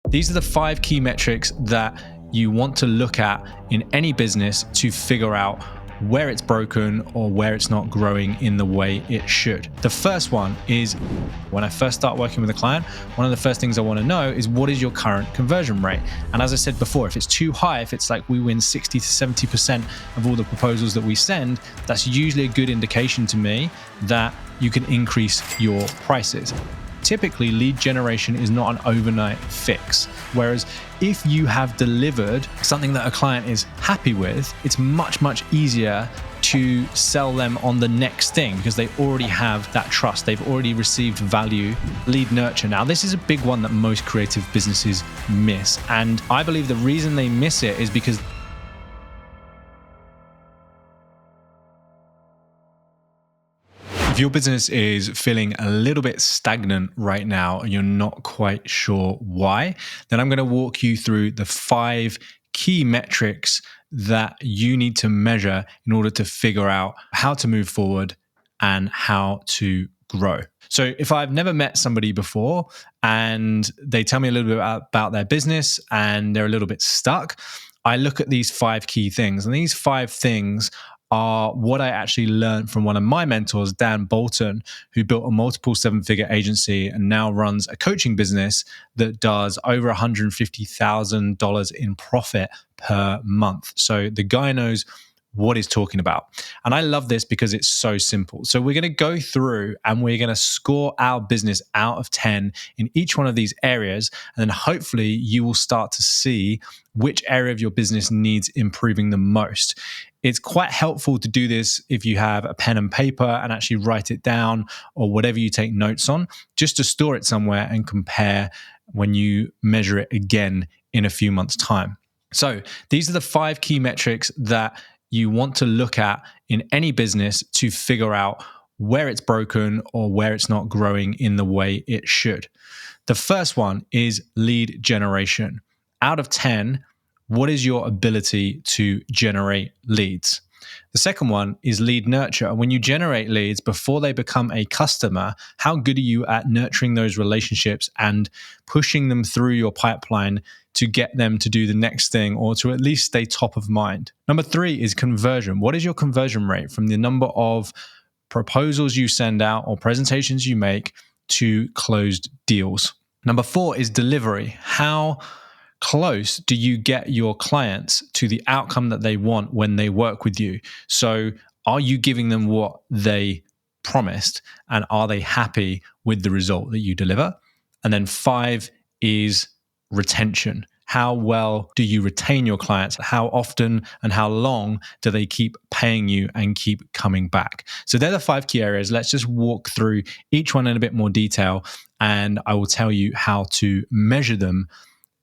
These are the 5 key metrics that you want to look at in any business to figure out where it's broken or where it's not growing in the way it should. The first one is when I first start working with a client, one of the first things I want to know is what is your current conversion rate? And as I said before, if it's too high, if it's like we win 60 to 70% of all the proposals that we send, that's usually a good indication to me that you can increase your prices. Typically, lead generation is not an overnight fix. Whereas if you have delivered something that a client is happy with, it's much, much easier to sell them on the next thing because they already have that trust. They've already received value. Lead nurture. Now, this is a big one that most creative businesses miss. And I believe the reason they miss it is because if your business is feeling a little bit stagnant right now and you're not quite sure why, then I'm going to walk you through the 5 key metrics that you need to measure in order to figure out how to move forward and how to grow. So if I've never met somebody before and they tell me a little bit about their business and they're a little bit stuck, I look at these 5 key things. And these 5 things are what I actually learned from one of my mentors, Dan Bolton, who built a multiple 7-figure agency and now runs a coaching business that does over $150,000 in profit per month. So the guy knows what he's talking about. And I love this because it's so simple. So we're going to go through and we're going to score our business out of 10 in each one of these areas. And then hopefully you will start to see which area of your business needs improving the most. It's quite helpful to do this if you have a pen and paper and actually write it down or whatever you take notes on, just to store it somewhere and compare when you measure it again in a few months' time. So these are the 5 key metrics that you want to look at in any business to figure out where it's broken or where it's not growing in the way it should. The first one is lead generation. Out of 10, what is your ability to generate leads? The second one is lead nurture. When you generate leads before they become a customer, how good are you at nurturing those relationships and pushing them through your pipeline to get them to do the next thing or to at least stay top of mind? Number 3 is conversion. What is your conversion rate from the number of proposals you send out or presentations you make to closed deals? Number 4 is delivery. How close do you get your clients to the outcome that they want when they work with you? So are you giving them what they promised and are they happy with the result that you deliver? And then 5 is retention. How well do you retain your clients? How often and how long do they keep paying you and keep coming back? So they're the 5 key areas. Let's just walk through each one in a bit more detail and I will tell you how to measure them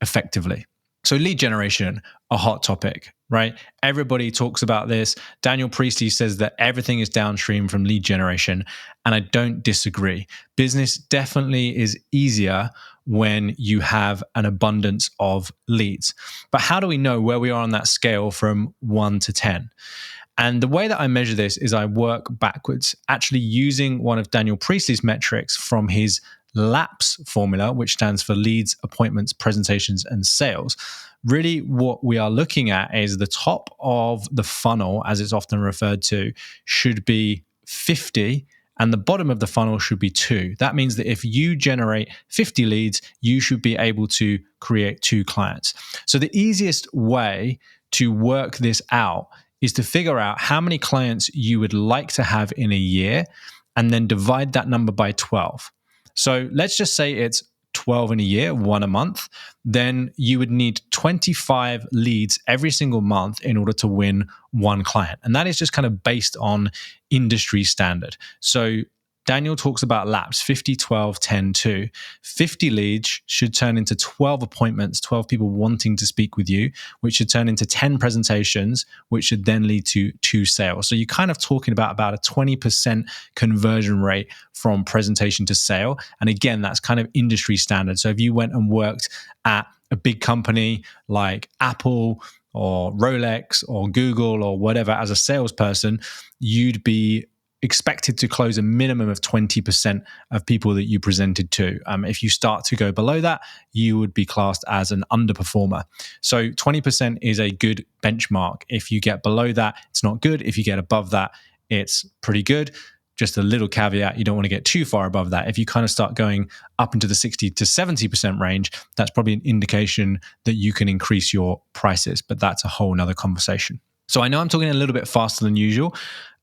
effectively. So lead generation, a hot topic, right? Everybody talks about this. Daniel Priestley says that everything is downstream from lead generation, and I don't disagree. Business definitely is easier when you have an abundance of leads. But how do we know where we are on that scale from 1 to 10? And the way that I measure this is I work backwards, actually using one of Daniel Priestley's metrics from his LAPS formula, which stands for leads, appointments, presentations, and sales. Really, what we are looking at is the top of the funnel, as it's often referred to, should be 50, and the bottom of the funnel should be 2. That means that if you generate 50 leads, you should be able to create 2 clients. So the easiest way to work this out is to figure out how many clients you would like to have in a year and then divide that number by 12. So let's just say it's 12 in a year, 1 a month. Then you would need 25 leads every single month in order to win 1 client. And that is just kind of based on industry standard. So Daniel talks about laps, 50, 12, 10, 2. 50 leads should turn into 12 appointments, 12 people wanting to speak with you, which should turn into 10 presentations, which should then lead to 2 sales. So you're kind of talking about a 20% conversion rate from presentation to sale. And again, that's kind of industry standard. So if you went and worked at a big company like Apple or Rolex or Google or whatever as a salesperson, you'd be expected to close a minimum of 20% of people that you presented to. If you start to go below that, you would be classed as an underperformer. So 20% is a good benchmark. If you get below that, it's not good. If you get above that, it's pretty good. Just a little caveat, you don't want to get too far above that. If you kind of start going up into the 60 to 70% range, that's probably an indication that you can increase your prices, but that's a whole nother conversation. So I know I'm talking a little bit faster than usual.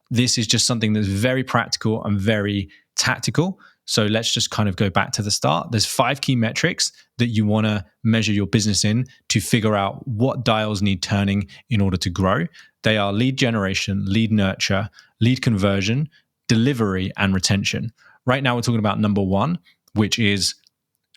This is just something that's very practical and very tactical. So let's just kind of go back to the start. There's 5 key metrics that you want to measure your business in to figure out what dials need turning in order to grow. They are lead generation, lead nurture, lead conversion, delivery, and retention. Right now, we're talking about number 1, which is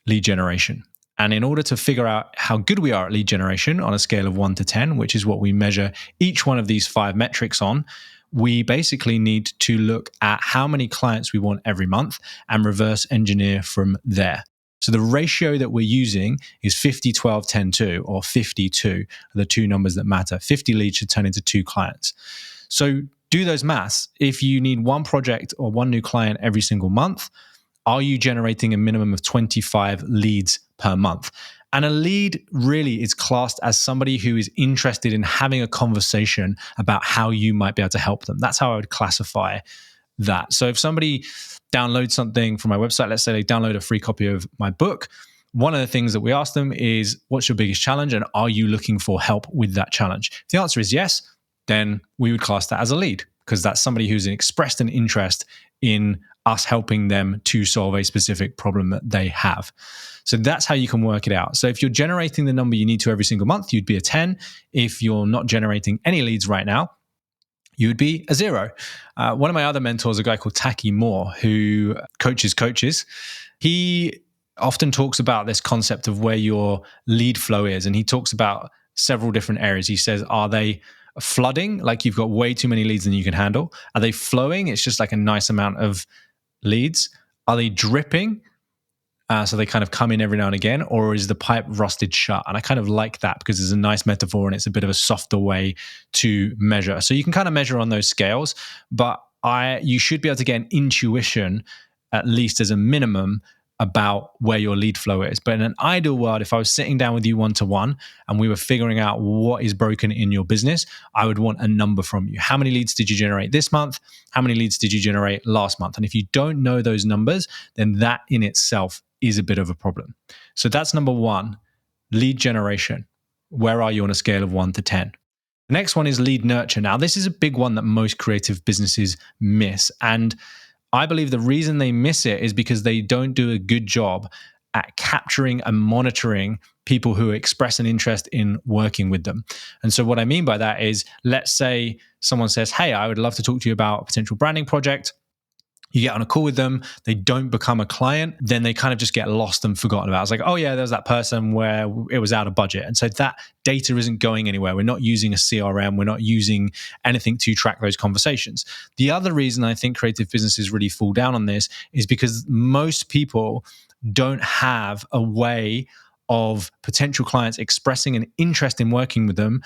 lead generation. And in order to figure out how good we are at lead generation on a scale of 1 to 10, which is what we measure each one of these 5 metrics on, we basically need to look at how many clients we want every month and reverse engineer from there. So the ratio that we're using is 50, 12, 10, 2, or 52 are the 2 numbers that matter. 50 leads should turn into 2 clients. So do those maths. If you need 1 project or 1 new client every single month, are you generating a minimum of 25 leads per month? And a lead really is classed as somebody who is interested in having a conversation about how you might be able to help them. That's how I would classify that. So if somebody downloads something from my website, let's say they download a free copy of my book, one of the things that we ask them is, what's your biggest challenge? And are you looking for help with that challenge? If the answer is yes, then we would class that as a lead, because that's somebody who's expressed an interest in us helping them to solve a specific problem that they have. So that's how you can work it out. So if you're generating the number you need to every single month, you'd be a 10. If you're not generating any leads right now, you would be a 0. One of my other mentors, a guy called Taki Moore, who coaches, he often talks about this concept of where your lead flow is. And he talks about several different areas. He says, are they flooding, like you've got way too many leads than you can handle? Are they flowing? It's just like a nice amount of leads. Are they dripping? So they kind of come in every now and again, or is the pipe rusted shut? And I kind of like that because it's a nice metaphor and it's a bit of a softer way to measure. So you can kind of measure on those scales, but you should be able to get an intuition, at least as a minimum, about where your lead flow is. But in an ideal world, if I was sitting down with you one-to-one and we were figuring out what is broken in your business, I would want a number from you. How many leads did you generate this month? How many leads did you generate last month? And if you don't know those numbers, then that in itself is a bit of a problem. So that's number 1, lead generation. Where are you on a scale of 1 to 10? The next one is lead nurture. Now, this is a big one that most creative businesses miss. And I believe the reason they miss it is because they don't do a good job at capturing and monitoring people who express an interest in working with them. And so what I mean by that is, let's say someone says, hey, I would love to talk to you about a potential branding project. You get on a call with them, they don't become a client, then they kind of just get lost and forgotten about. It's like, oh yeah, there's that person where it was out of budget. And so that data isn't going anywhere. We're not using a CRM. We're not using anything to track those conversations. The other reason I think creative businesses really fall down on this is because most people don't have a way of potential clients expressing an interest in working with them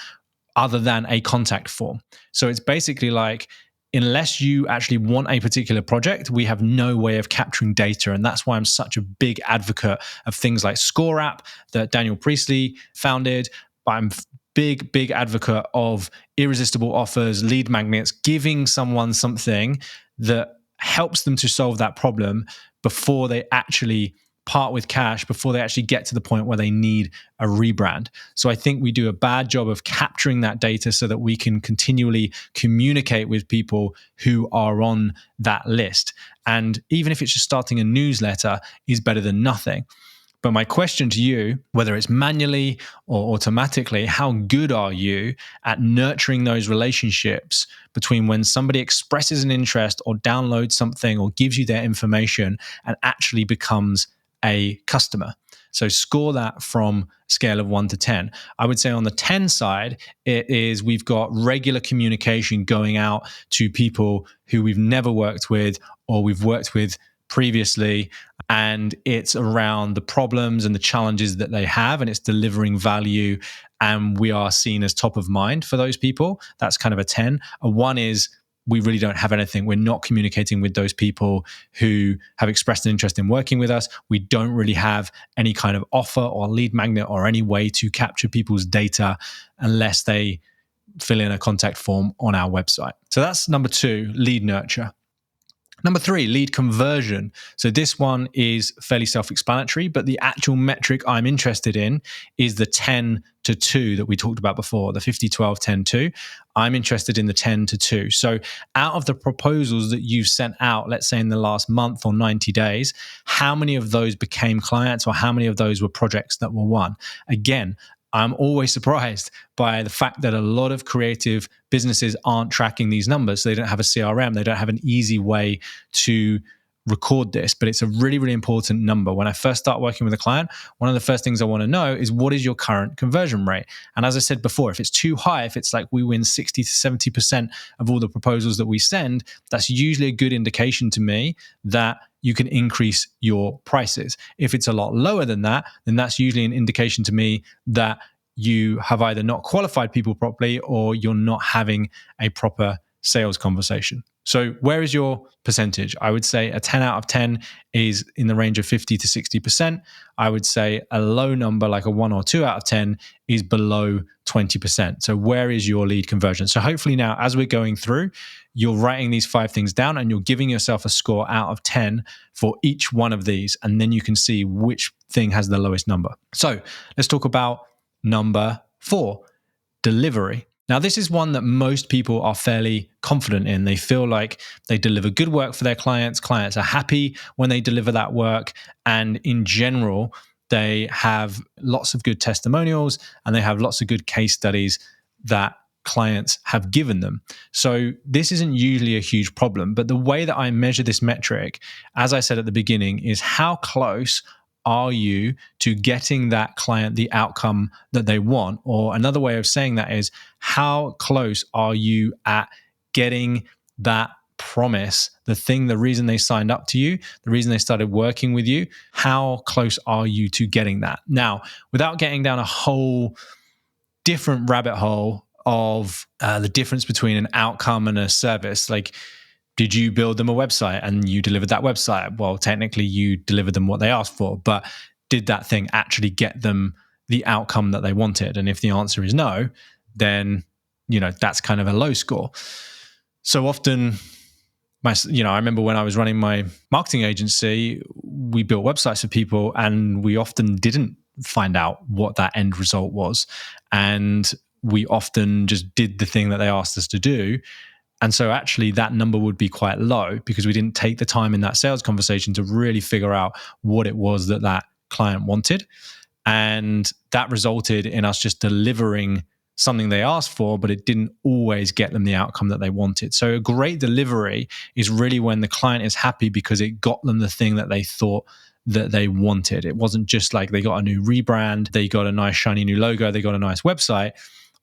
other than a contact form. So it's basically like, unless you actually want a particular project, we have no way of capturing data. And that's why I'm such a big advocate of things like Score App that Daniel Priestley founded. I'm big advocate of irresistible offers, lead magnets, giving someone something that helps them to solve that problem before they actually part with cash, before they actually get to the point where they need a rebrand. So I think we do a bad job of capturing that data so that we can continually communicate with people who are on that list. And even if it's just starting a newsletter is better than nothing. But my question to you, whether it's manually or automatically, how good are you at nurturing those relationships between when somebody expresses an interest or downloads something or gives you their information and actually becomes a customer? So score that from a scale of 1 to 10. I would say on the 10 side, it is we've got regular communication going out to people who we've never worked with or we've worked with previously, and it's around the problems and the challenges that they have, and it's delivering value, and we are seen as top of mind for those people. That's kind of a 10. A 1 is we really don't have anything. We're not communicating with those people who have expressed an interest in working with us. We don't really have any kind of offer or lead magnet or any way to capture people's data unless they fill in a contact form on our website. So that's number 2, lead nurture. Number 3, lead conversion. So this one is fairly self-explanatory, but the actual metric I'm interested in is the 10-2 that we talked about before, the 50-12-10-2. I'm interested in the 10-2. So out of the proposals that you've sent out, let's say in the last month or 90 days, how many of those became clients or how many of those were projects that were won? Again, I'm always surprised by the fact that a lot of creative businesses aren't tracking these numbers. They don't have a CRM. They don't have an easy way to record this, but it's a really, really important number. When I first start working with a client, one of the first things I want to know is what is your current conversion rate? And as I said before, if it's too high, if it's like we win 60 to 70% of all the proposals that we send, that's usually a good indication to me that you can increase your prices. If it's a lot lower than that, then that's usually an indication to me that you have either not qualified people properly or you're not having a proper sales conversation. So where is your percentage? I would say a 10 out of 10 is in the range of 50 to 60%. I would say a low number like a 1 or 2 out of 10 is below 20%. So where is your lead conversion? So hopefully now, as we're going through, you're writing these 5 things down and you're giving yourself a score out of 10 for each one of these. And then you can see which thing has the lowest number. So let's talk about number 4, delivery. Now, this is one that most people are fairly confident in. They feel like they deliver good work for their clients. Clients are happy when they deliver that work. And in general, they have lots of good testimonials and they have lots of good case studies that clients have given them. So this isn't usually a huge problem. But the way that I measure this metric, as I said at the beginning, is how close are you to getting that client the outcome that they want? Or another way of saying that is, how close are you at getting that promise, the reason they signed up to you, the reason they started working with you? How close are you to getting that? Now, without getting down a whole different rabbit hole of the difference between an outcome and a service, like, did you build them a website and you delivered that website? Well, technically you delivered them what they asked for, but did that thing actually get them the outcome that they wanted? And if the answer is no, then, that's kind of a low score. So often, I remember when I was running my marketing agency, we built websites for people and we often didn't find out what that end result was. And we often just did the thing that they asked us to do. And so actually that number would be quite low because we didn't take the time in that sales conversation to really figure out what it was that client wanted. And that resulted in us just delivering something they asked for, but it didn't always get them the outcome that they wanted. So a great delivery is really when the client is happy because it got them the thing that they thought that they wanted. It wasn't just like they got a new rebrand, they got a nice shiny new logo, they got a nice website.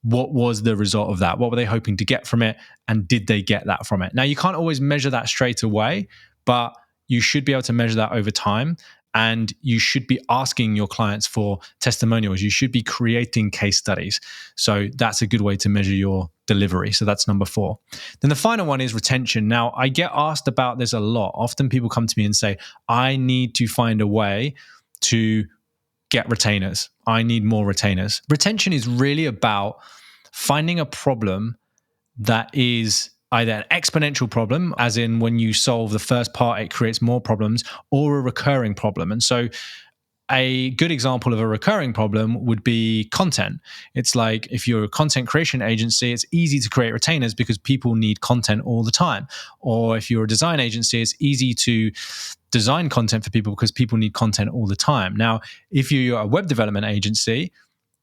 What was the result of that? What were they hoping to get from it? And did they get that from it? Now, you can't always measure that straight away, but you should be able to measure that over time. And you should be asking your clients for testimonials. You should be creating case studies. So that's a good way to measure your delivery. So that's number 4. Then the final one is retention. Now, I get asked about this a lot. Often people come to me and say, I need to find a way to get retainers. I need more retainers. Retention is really about finding a problem that is either an exponential problem, as in when you solve the first part, it creates more problems, or a recurring problem. And so a good example of a recurring problem would be content. It's like if you're a content creation agency, it's easy to create retainers because people need content all the time. Or if you're a design agency, it's easy to design content for people because people need content all the time. Now, if you're a web development agency,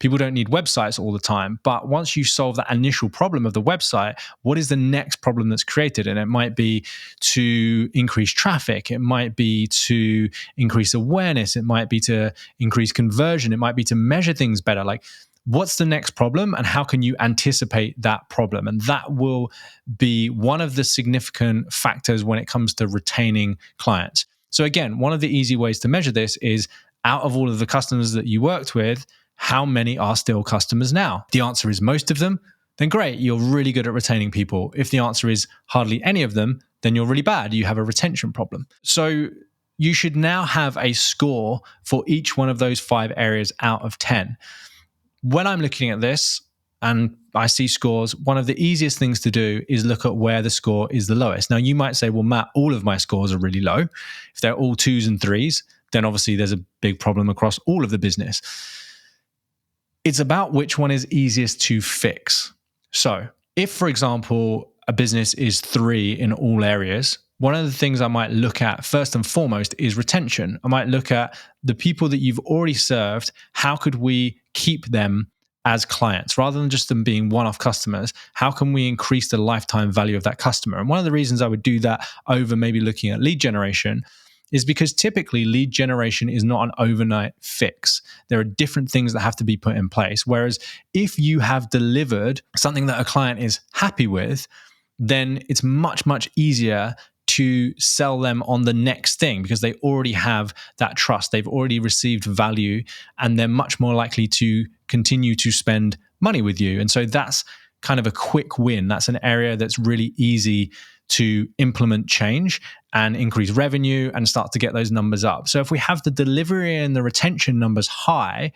people don't need websites all the time. But once you solve that initial problem of the website, what is the next problem that's created? And it might be to increase traffic. It might be to increase awareness. It might be to increase conversion. It might be to measure things better. Like, what's the next problem and how can you anticipate that problem? And that will be one of the significant factors when it comes to retaining clients. So again, one of the easy ways to measure this is out of all of the customers that you worked with, how many are still customers now? The answer is most of them. then great, you're really good at retaining people. If the answer is hardly any of them, then you're really bad. You have a retention problem. So you should now have a score for each one of those 5 areas out of 10. When I'm looking at this and I see scores, one of the easiest things to do is look at where the score is the lowest. Now, you might say, well, Matt, all of my scores are really low. If they're all 2s and 3s, then obviously there's a big problem across all of the business. It's about which one is easiest to fix. So if, for example, a business is 3 in all areas, one of the things I might look at first and foremost is retention. I might look at the people that you've already served. How could we keep them as clients rather than just them being one-off customers? How can we increase the lifetime value of that customer? And one of the reasons I would do that over maybe looking at lead generation is because typically lead generation is not an overnight fix. There are different things that have to be put in place. Whereas if you have delivered something that a client is happy with, then it's much, much easier to sell them on the next thing because they already have that trust. They've already received value and they're much more likely to continue to spend money with you. And so that's kind of a quick win. That's an area that's really easy to implement change and increase revenue and start to get those numbers up. So if we have the delivery and the retention numbers high,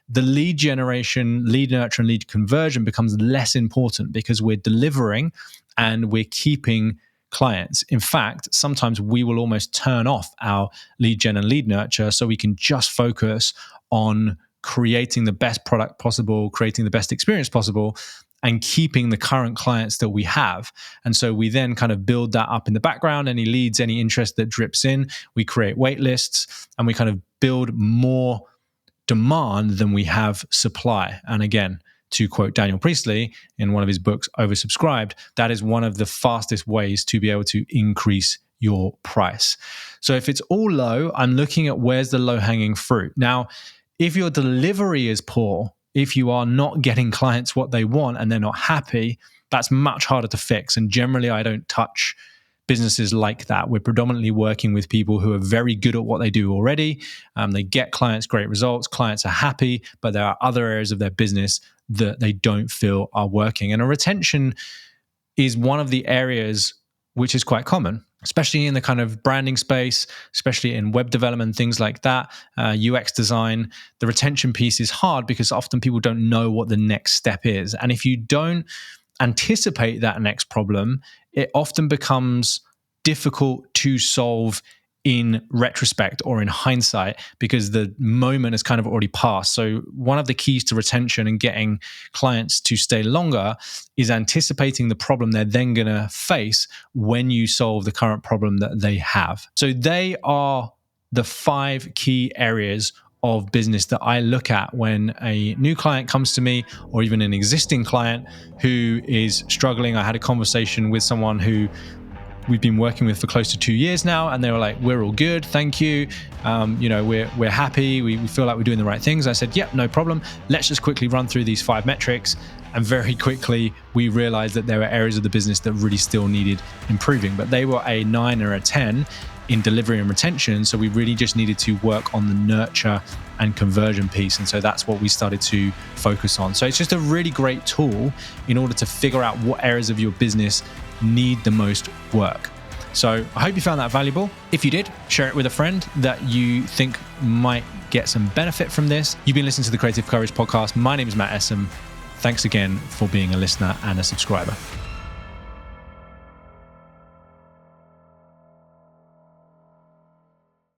the lead generation, lead nurture, and lead conversion becomes less important because we're delivering and we're keeping clients. In fact, sometimes we will almost turn off our lead gen and lead nurture so we can just focus on creating the best product possible, creating the best experience possible, and keeping the current clients that we have. And so we then kind of build that up in the background. Any leads, any interest that drips in, we create wait lists and we kind of build more demand than we have supply. And again, to quote Daniel Priestley in one of his books, Oversubscribed, that is one of the fastest ways to be able to increase your price. So if it's all low, I'm looking at where's the low-hanging fruit. Now, if your delivery is poor, if you are not getting clients what they want and they're not happy, that's much harder to fix. And generally, I don't touch businesses like that. We're predominantly working with people who are very good at what they do already. They get clients, great results. Clients are happy, but there are other areas of their business that they don't feel are working. And a retention is one of the areas which is quite common, especially in the kind of branding space, especially in web development, things like that, UX design. The retention piece is hard because often people don't know what the next step is. And if you don't anticipate that next problem, it often becomes difficult to solve in retrospect or in hindsight because the moment has kind of already passed. So one of the keys to retention and getting clients to stay longer is anticipating the problem they're then going to face when you solve the current problem that they have. So they are the 5 key areas of business that I look at when a new client comes to me or even an existing client who is struggling. I had a conversation with someone who we've been working with for close to 2 years now, and they were like, we're all good, thank you. We're happy, we feel like we're doing the right things. I said, yep, no problem. Let's just quickly run through these 5 metrics. And very quickly, we realized that there were areas of the business that really still needed improving, but they were a 9 or a 10 in delivery and retention. So we really just needed to work on the nurture and conversion piece. And so that's what we started to focus on. So it's just a really great tool in order to figure out what areas of your business need the most work. So I hope you found that valuable. If you did, share it with a friend that you think might get some benefit from this. You've been listening to the Creative Courage Podcast. My name is Matt Essam. Thanks again for being a listener and a subscriber.